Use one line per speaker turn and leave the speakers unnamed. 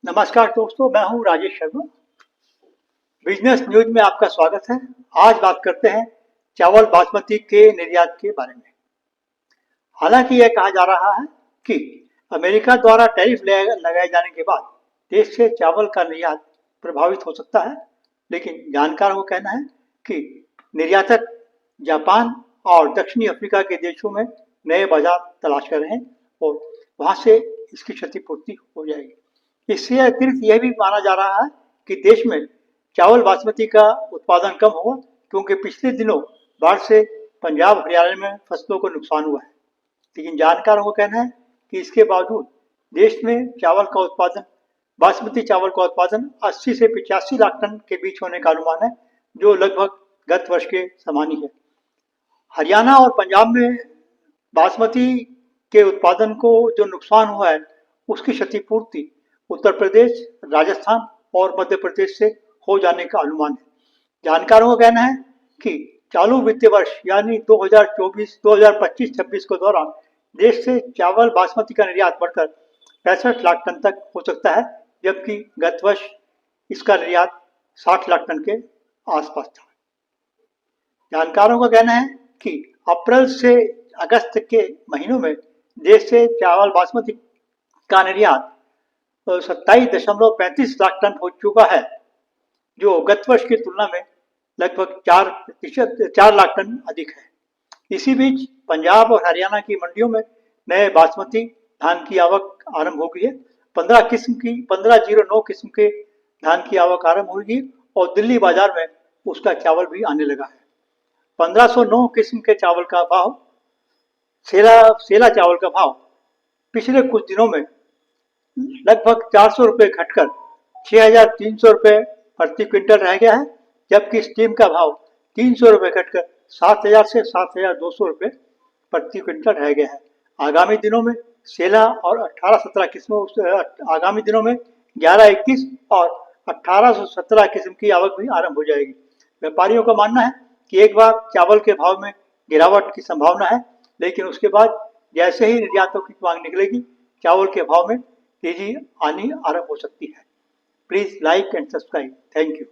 नमस्कार दोस्तों, मैं हूं राजेश शर्मा। बिजनेस न्यूज में आपका स्वागत है। आज बात करते हैं चावल बासमती के निर्यात के बारे में। हालांकि यह कहा जा रहा है कि अमेरिका द्वारा टैरिफ लगाए जाने के बाद देश से चावल का निर्यात प्रभावित हो सकता है, लेकिन जानकारों का कहना है कि निर्यातक जापान और दक्षिणी अफ्रीका के देशों में नए बाजार तलाश कर रहे हैं और वहां से इसकी क्षतिपूर्ति हो जाएगी। इससे अतिरिक्त यह भी माना जा रहा है कि देश में चावल बासमती का उत्पादन कम होगा, क्योंकि पिछले दिनों बाढ़ से पंजाब हरियाणा में फसलों को नुकसान हुआ है। लेकिन जानकारों का कहना है कि इसके बावजूद देश में चावल का उत्पादन बासमती चावल का उत्पादन 80 से 85 लाख टन के बीच होने का अनुमान है, जो लगभग गत वर्ष के समान ही है। हरियाणा और पंजाब में बासमती के उत्पादन को जो नुकसान हुआ है, उसकी क्षतिपूर्ति उत्तर प्रदेश, राजस्थान और मध्य प्रदेश से हो जाने का अनुमान है। जानकारों का कहना है कि चालू वित्तीय वर्ष यानी 2024-2025-26 के दौरान देश से चावल बासमती का निर्यात बढ़कर 65 लाख टन तक हो सकता है, जबकि गत वर्ष इसका निर्यात 60 लाख टन के आसपास था। जानकारों का कहना है कि अप्रैल से अगस्त के महीनों में देश से चावल बासमती का निर्यात 27.35 लाख टन हो चुका है, जो गत वर्ष की तुलना में लगभग 4 लाख टन अधिक है। इसी बीच पंजाब और हरियाणा की मंडियों में नए बासमती धान की आवक आरंभ हो गई है। 1509 किस्म के धान की आवक आरंभ होगी और दिल्ली बाजार में उसका चावल भी आने लगा है। 1509 किस्म के चावल का भाव सेला चावल का भाव पिछले कुछ दिनों में लगभग 400 रुपये घटकर 6,300 रुपये प्रति क्विंटल रह गया है, जबकि स्टीम का भाव 300 रुपये घटकर 7,000 से 7,200 रुपये प्रति क्विंटल रह गया है। आगामी दिनों में सेला और 18-17 किस्मों आगामी दिनों में 11-21 और 1817 किस्म की आवक भी आरंभ हो जाएगी। व्यापारियों का मानना है कि एक बार चावल के भाव में गिरावट की संभावना है, लेकिन उसके बाद जैसे ही निर्यातों की मांग निकलेगी, चावल के भाव में तेजी आनी आरंभ हो सकती है। Please like and subscribe. Thank you.